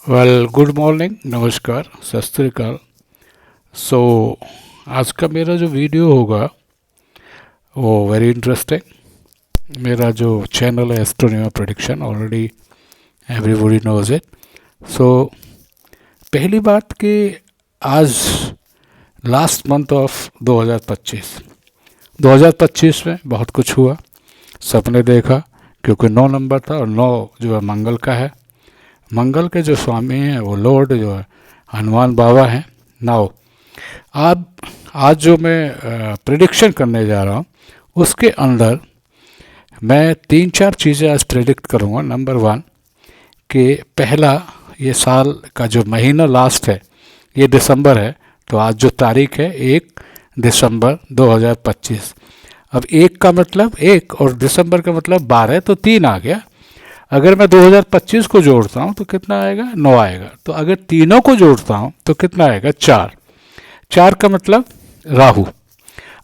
Well, good morning, नमस्कार, सत श्री अकाल। सो आज का मेरा जो वीडियो होगा वो वेरी इंटरेस्टिंग। मेरा जो चैनल है Astronima prediction, already everybody knows it. So पहली बात कि आज लास्ट मंथ ऑफ 2025 में बहुत कुछ हुआ, सपने देखा, क्योंकि 9 नंबर था और 9 जो है मंगल का है। मंगल के जो स्वामी हैं वो लॉर्ड जो है हनुमान बाबा हैं। नाउ अब आज जो मैं प्रिडिक्शन करने जा रहा हूँ उसके अंदर मैं 3-4 चीज़ें आज प्रिडिक्ट करूँगा। नंबर 1 कि पहला, ये साल का जो महीना लास्ट है ये दिसंबर है, तो आज जो तारीख है 1 दिसंबर 2025। अब 1 का मतलब 1 और दिसंबर का मतलब 12, तो 3 आ गया। अगर मैं 2025 को जोड़ता हूँ तो कितना आएगा? 9 आएगा। तो अगर तीनों को जोड़ता हूँ तो कितना आएगा? 4। 4 का मतलब राहु।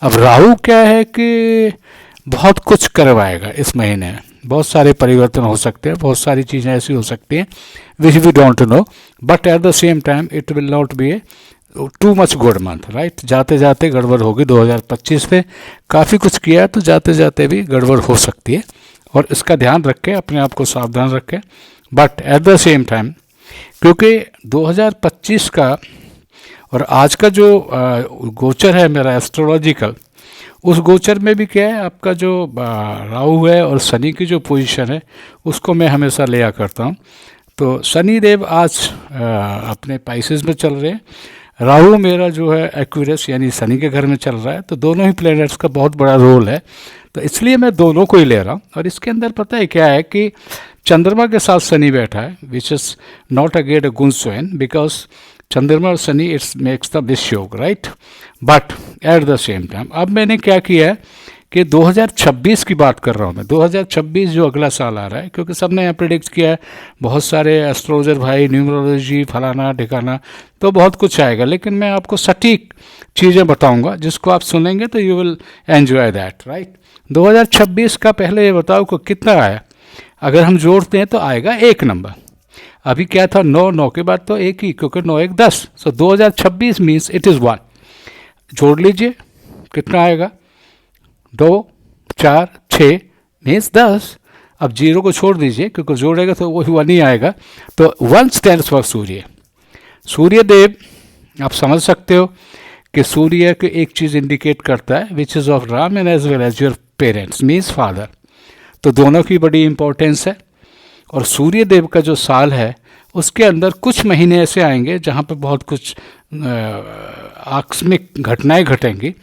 अब राहु क्या है कि बहुत कुछ करवाएगा इस महीने में, बहुत सारे परिवर्तन हो सकते हैं, बहुत सारी चीज़ें ऐसी हो सकती हैं which we don't know, but at the same time it will not be a too much good month, right. जाते जाते गड़बड़ होगी। 2025 में काफ़ी कुछ किया है तो जाते जाते भी गड़बड़ हो सकती है, और इसका ध्यान रखें, अपने आप को सावधान रखें। But at the same time क्योंकि 2025 का और आज का जो गोचर है मेरा एस्ट्रोलॉजिकल, उस गोचर में भी क्या है, आपका जो राहु है और शनि की जो पोजीशन है उसको मैं हमेशा लिया करता हूँ। तो शनि देव आज अपने पाइसेस में चल रहे हैं, राहु मेरा जो है एक्वेरियस यानी शनि के घर में चल रहा है, तो दोनों ही प्लैनेट्स का बहुत बड़ा रोल है, तो इसलिए मैं दोनों को ही ले रहा हूँ। और इसके अंदर पता है क्या है कि चंद्रमा के साथ शनि बैठा है, which is not again a good sign, because चंद्रमा और Shani it's makes the vish yog, right. But at the same time अब मैंने क्या किया है कि 2026 की बात कर रहा हूँ मैं। 2026 जो अगला साल आ रहा है, क्योंकि सबने यहाँ प्रिडिक्ट किया है, बहुत सारे एस्ट्रोलॉजर भाई, न्यूमरोलॉजी, फलाना ठिकाना, तो बहुत कुछ आएगा, लेकिन मैं आपको सटीक चीज़ें बताऊंगा जिसको आप सुनेंगे तो you will enjoy that, right. 2026 का पहले ये बताओ कि कितना आया। अगर हम जोड़ते हैं तो आएगा 1 नंबर। अभी क्या था? 9, 9 के बाद तो 1 ही, क्योंकि 9 1 10। सो 2026 मीन्स इट इज़ 1। जोड़ लीजिए कितना आएगा? 2 4 6 मीन्स 10। अब जीरो को छोड़ दीजिए, क्योंकि जोड़ेगा तो वही 1 ही आएगा। तो 1 स्टैंड्स फॉर सूर्य। सूर्य देव आप समझ सकते हो कि सूर्य को एक चीज़ इंडिकेट करता है which is of Ram and as well as your parents means father, तो दोनों की बड़ी इंपॉर्टेंस है। और सूर्य देव का जो साल है उसके अंदर कुछ महीने ऐसे आएंगे जहाँ पे बहुत कुछ आकस्मिक घटनाएं घटेंगी,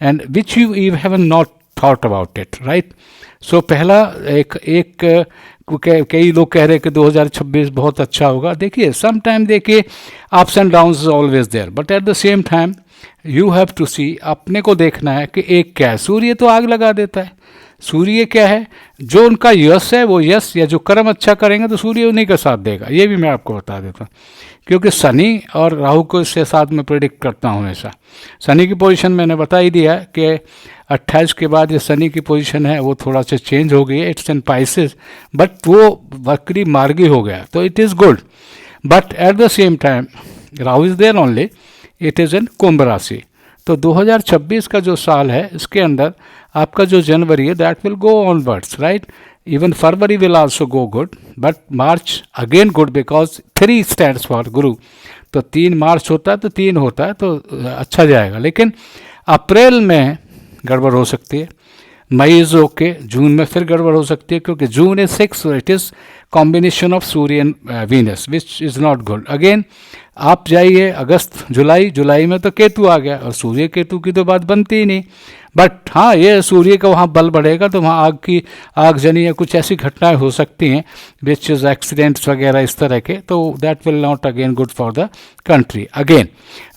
and which you haven't not thought about it, right. So पहला कई लोग कह रहे हैं कि 2026 बहुत अच्छा होगा। देखिए, सम टाइम देखिए ups and downs is always there, but at the same time you have to see, अपने को देखना है कि एक क्या है। सूर्य तो आग लगा देता है। सूर्य क्या है? जो उनका यश है वो यश, या जो कर्म अच्छा करेंगे तो सूर्य उन्हीं का साथ देगा। ये भी मैं आपको बता देता हूँ, क्योंकि शनि और राहु को इससे साथ में प्रिडिक्ट करता हूँ हमेशा। शनि की पोजीशन मैंने बता ही दिया कि 28 के बाद ये शनि की पोजीशन है वो थोड़ा सा चेंज हो गई है, इट्स इन पाइसेस, बट वो वक्री मार्गी हो गया, तो it is good. But at the same time Rahu is there only, it is in Kumbh rashi. तो 2026 का जो साल है इसके अंदर आपका जो जनवरी है that will go onwards, right. Even February will also go good, but March again good because 3 stands for गुरु। तो 3 मार्च होता है तो 3 होता है तो अच्छा जाएगा। लेकिन अप्रैल में गड़बड़ हो सकती है, मई इज ओके, जून में फिर गड़बड़ हो सकती है, क्योंकि June is 6, it is combination of Surya and Venus which is not good. Again आप जाइए अगस्त, जुलाई में तो केतु आ गया, और सूर्य केतु की तो बात बनती ही नहीं। बट हाँ, ये सूर्य का वहाँ बल बढ़ेगा तो वहाँ आगजनी या कुछ ऐसी घटनाएं हो सकती हैं विच इज़ एक्सीडेंट्स वगैरह इस तरह के, तो that will not again good for the country. Again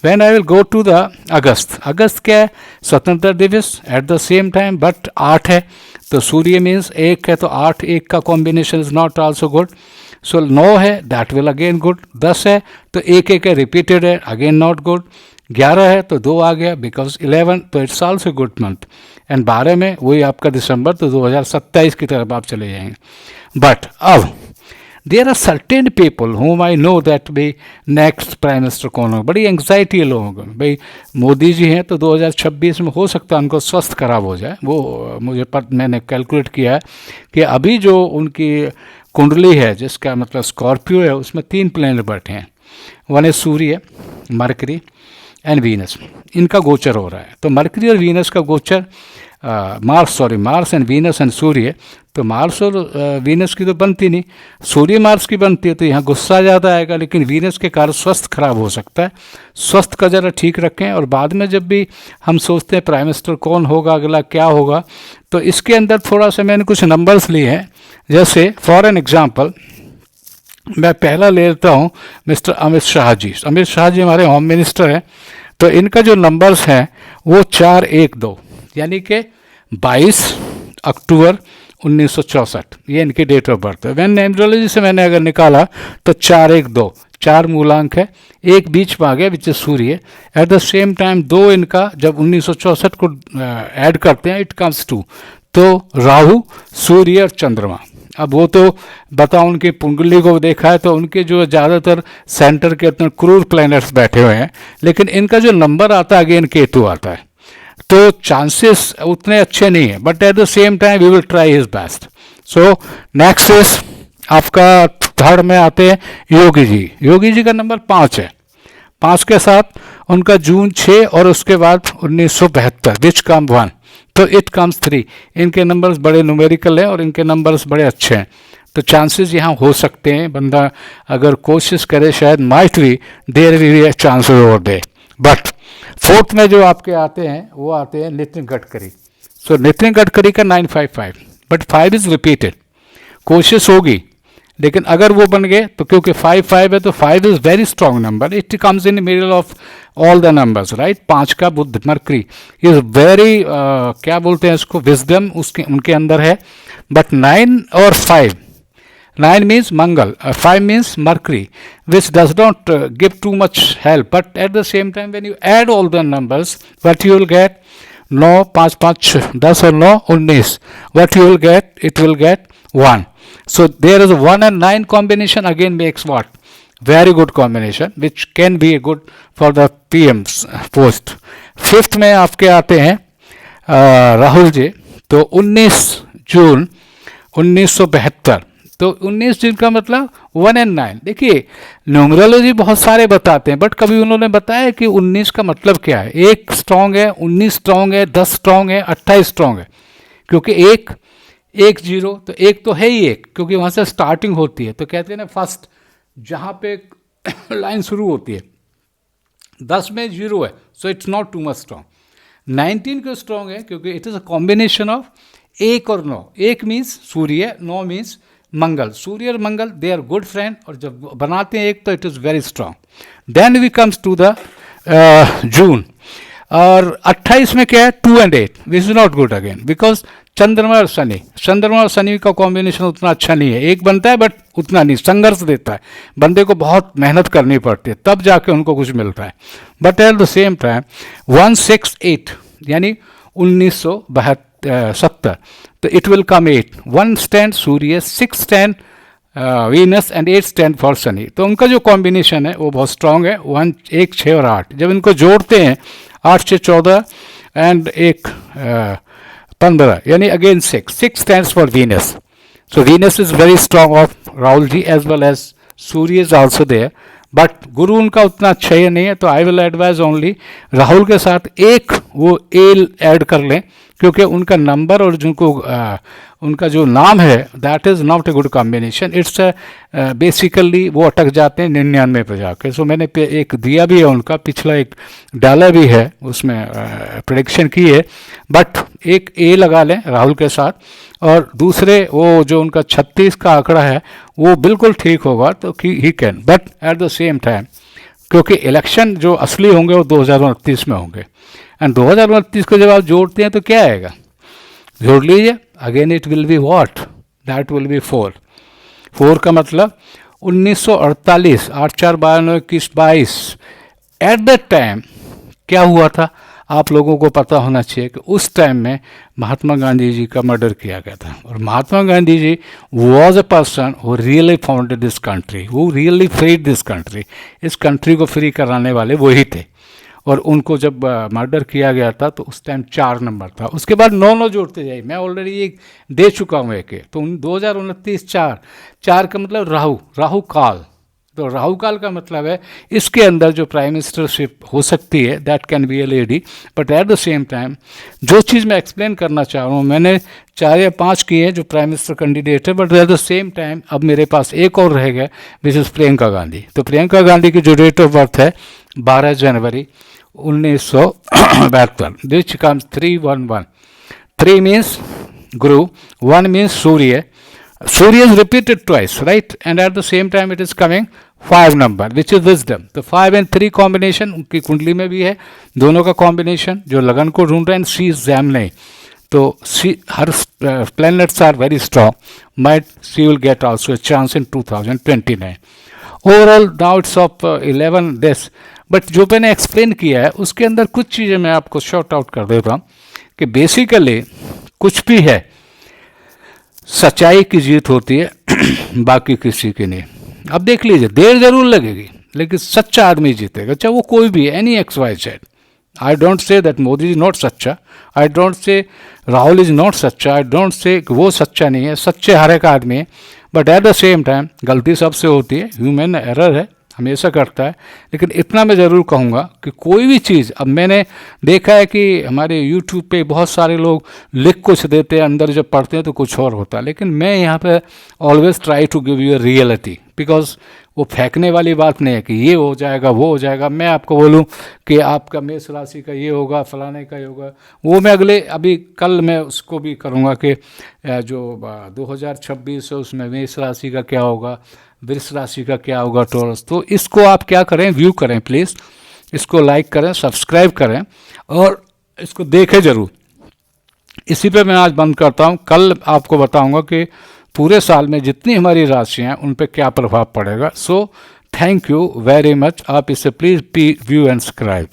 when I will go to the August क्या है? स्वतंत्रता दिवस at the same time, but 8 है, तो सूर्य मीन्स 1 है, तो 8 1 का combination is not also good. So 9 है, दैट विल अगेन गुड। 10 है तो 1 1 है, रिपीटेड है, अगेन नॉट गुड। 11 है तो 2 आ गया बिकॉज 11, तो it's also good month. And 12 में वही आपका दिसंबर, तो 2027 की तरफ आप चले जाएंगे। बट अब there are certain people whom I know that भाई नेक्स्ट प्राइम मिनिस्टर कौन होगा। बड़ी एंग्जाइटी है लोगों को, भाई मोदी जी हैं तो 2026 में हो सकता है उनको स्वास्थ्य खराब हो जाए। वो मुझे मैंने कैलकुलेट किया है कि अभी जो उनकी कुंडली है, जिसका मतलब स्कॉर्पियो है, उसमें 3 प्लैनेट बैठे हैं। वन है सूर्य, मरकरी एंड वीनस, इनका गोचर हो रहा है। तो मरकरी और वीनस का गोचर, मार्स एंड वीनस एंड सूर्य, तो मार्स और वीनस की तो बनती नहीं, सूर्य मार्स की बनती है, तो यहाँ गुस्सा ज़्यादा आएगा, लेकिन वीनस के कारण स्वास्थ्य खराब हो सकता है। स्वास्थ्य का ज़रा ठीक रखें। और बाद में जब भी हम सोचते हैं प्राइम मिनिस्टर कौन होगा, अगला क्या होगा, तो इसके अंदर थोड़ा सा मैंने कुछ नंबर्स लिए हैं। जैसे फॉर एन एग्जाम्पल मैं पहला ले लेता हूँ मिस्टर अमित शाह जी। अमित शाह जी हमारे होम मिनिस्टर हैं, तो इनका जो नंबर्स हैं वो 412, यानी कि 22 अक्टूबर 1964, ये इनकी डेट ऑफ बर्थ है। वैन न्यूमरोलॉजी से मैंने अगर निकाला तो 412, 4 मूलांक है, एक बीच में आ गया विच सूर्य। एट द सेम टाइम 2 इनका जब 1964 को ऐड करते हैं इट कम्स 2, तो राहु, सूर्य और चंद्रमा। अब वो तो बताओ, उनकी कुंडली को देखा है तो उनके जो ज़्यादातर सेंटर के इतने क्रूर प्लैनेट्स बैठे हुए हैं, लेकिन इनका जो नंबर आता है अगेन केतु आता है, तो चांसेस उतने अच्छे नहीं है, but at the same time we will try his best. So next is आपका थर्ड में आते हैं योगी जी। योगी जी का नंबर 5 है, 5 के साथ उनका जून 6 और उसके बाद 1972 विच कम 1, तो इट कम्स 3। इनके नंबर्स बड़े न्यूमेरिकल हैं और इनके नंबर्स बड़े अच्छे हैं, तो चांसेस यहाँ हो सकते हैं। बंदा अगर कोशिश करे शायद might be there be chances over they. But fourth में जो आपके आते हैं वो आते हैं नितिन गडकरी। सो नितिन गडकरी का 955, बट 5 इज रिपीटेड, कोशिश होगी, लेकिन अगर वो बन गए तो क्योंकि 5 है तो 5 is very strong number, it comes in middle of all the numbers, right. 5 का बुध मरकरी इज वेरी क्या बोलते हैं इसको, विजडम उसके उनके अंदर है। बट 9 और 5, 9 means Mangal, 5 means mercury, which does not give too much help, but at the same time when you add all the numbers, what you will get, 9, 5, 5, 10 और 9, 19, what you will get, it will get 1. So there is a 1 and 9 combination again makes what? Very good combination, which can be good for the PM's post. 5th में आपके आते हैं राहुल जी, तो 19 जून 1972, तो 19 जून का मतलब 1 and 9। देखिए न्यूमरोलॉजी बहुत सारे बताते हैं, बट कभी उन्होंने बताया कि 19 का मतलब क्या है। 1 स्ट्रॉन्ग है, 19 स्ट्रॉन्ग है, 10 स्ट्रॉन्ग है, 28 स्ट्रॉन्ग है, क्योंकि 1 0, तो 1 तो है ही 1, क्योंकि वहाँ से स्टार्टिंग होती है, तो कहते हैं ना फर्स्ट जहाँ पे लाइन शुरू होती है, 10 में 0 है, so it's not too much strong. 19 क्यों स्ट्रॉन्ग है, क्योंकि it is a combination of 1 और 9। 1 मीन्स सूर्य, 9 मीन्स मंगल। सूर्य और Mangal they are good friend, और जब बनाते हैं 1 तो it is very strong. Then we comes to the June, और 28 में क्या है, 2 and 8, this is not good again, because चंद्रमा और शनि का कॉम्बिनेशन उतना अच्छा नहीं है। 1 बनता है बट उतना नहीं, संघर्ष देता है, बंदे को बहुत मेहनत करनी पड़ती है तब जाके उनको कुछ मिलता है। But at the same time 168 यानी 1970, तो it will come 8, 1 stand Surya, 6 stand Venus and 8 stand for Shani. तो उनका जो कॉम्बिनेशन है वो बहुत स्ट्रांग है। 1 6 और 8 जब इनको जोड़ते हैं, 8 से 14 एंड 1 15, यानी again 6 stands for Venus. So Venus is very strong of Rahul ji as well as Surya is also there, but Guru उनका उतना अच्छा ही नहीं है, तो I will advise only Rahul के साथ एक वो एल ऐड कर लें, क्योंकि उनका नंबर और जिनको उनका जो नाम है that is not a good combination. It's basically वो अटक जाते हैं 99 पे जाके। सो मैंने एक दिया भी है उनका, पिछला एक डाला भी है, उसमें प्रेडिक्शन की है, बट एक ए लगा लें राहुल के साथ, और दूसरे वो जो उनका 36 का आंकड़ा है वो बिल्कुल ठीक होगा, तो he can. But at the same time क्योंकि इलेक्शन जो असली होंगे वो 2029 में होंगे, एंड 2029 को जब आप जोड़ते हैं तो क्या आएगा, जोड़ लीजिए, again it will be what, that will be 4 का मतलब 1948, 8 4 92 21 22। एट दैट टाइम क्या हुआ था, आप लोगों को पता होना चाहिए कि उस टाइम में महात्मा गांधी जी का मर्डर किया गया था, और Mahatma Gandhi ji was a person who really founded this country, who really freed this country. इस कंट्री को फ्री कराने वाले वही थे। और उनको जब मर्डर किया गया था तो उस टाइम 4 नंबर था, उसके बाद 9 जोड़ते जाइए, मैं ऑलरेडी एक दे चुका हूँ एक। तो 2029 4 का मतलब राहु काल। तो राहु काल का मतलब है इसके अंदर जो प्राइम मिनिस्टरशिप हो सकती है that can be A lady, but at the same time जो चीज़ मैं एक्सप्लेन करना चाह रहा हूँ, मैंने 4 या 5 किए जो प्राइम मिनिस्टर कैंडिडेट है, but at the same time अब मेरे पास एक और रह गया विच इज़ प्रियंका गांधी। तो प्रियंका गांधी की जो डेट ऑफ बर्थ है 12 जनवरी 1972, which comes 311। 3 means Guru, 1 means Surya. Surya is repeated twice, right? And at the same time it is coming 5 number, which is wisdom. तो 5 and 3 combination उनकी कुंडली में भी है, दोनों का combination जो लगन को ढूंढ रहे हैं. She is Gemini, तो her planets are very strong. She will get also a chance in 2029. Overall now it's of 11 days. But जो मैंने एक्सप्लेन किया है उसके अंदर कुछ चीज़ें मैं आपको शॉर्ट आउट कर देता हूँ कि बेसिकली कुछ भी है सच्चाई की जीत होती है बाकी किसी की नहीं. अब देख लीजिए, देर जरूर लगेगी लेकिन सच्चा आदमी जीतेगा, चाहे वो कोई भी any XYZ. I don't say that Modi is not सच्चा, I don't say Rahul is not सच्चा, आई डोंट से वो सच्चा नहीं है. सच्चे हर एक आदमी है, but at the same time गलती सबसे होती है, ह्यूमन एरर है, हमेशा करता है. लेकिन इतना मैं ज़रूर कहूँगा कि कोई भी चीज़, अब मैंने देखा है कि हमारे YouTube पे बहुत सारे लोग लिख कुछ देते हैं, अंदर जब पढ़ते हैं तो कुछ और होता है. लेकिन मैं यहाँ पे always try to give you a reality, because वो फेंकने वाली बात नहीं है कि ये हो जाएगा वो हो जाएगा. मैं आपको बोलूँ कि आपका मेष राशि का ये होगा, फलाने का ये होगा, वो मैं अभी कल मैं उसको भी करूँगा कि जो 2026 है उसमें मेष राशि का क्या होगा, वृष राशि का क्या होगा, टॉरस. तो इसको आप क्या करें, व्यू करें प्लीज़, इसको लाइक करें, सब्सक्राइब करें और इसको देखें ज़रूर. इसी पे मैं आज बंद करता हूँ. कल आपको बताऊँगा कि पूरे साल में जितनी हमारी राशियाँ हैं उन पे क्या प्रभाव पड़ेगा. So thank you very much. आप इसे प्लीज़ व्यू एंड सब्सक्राइब.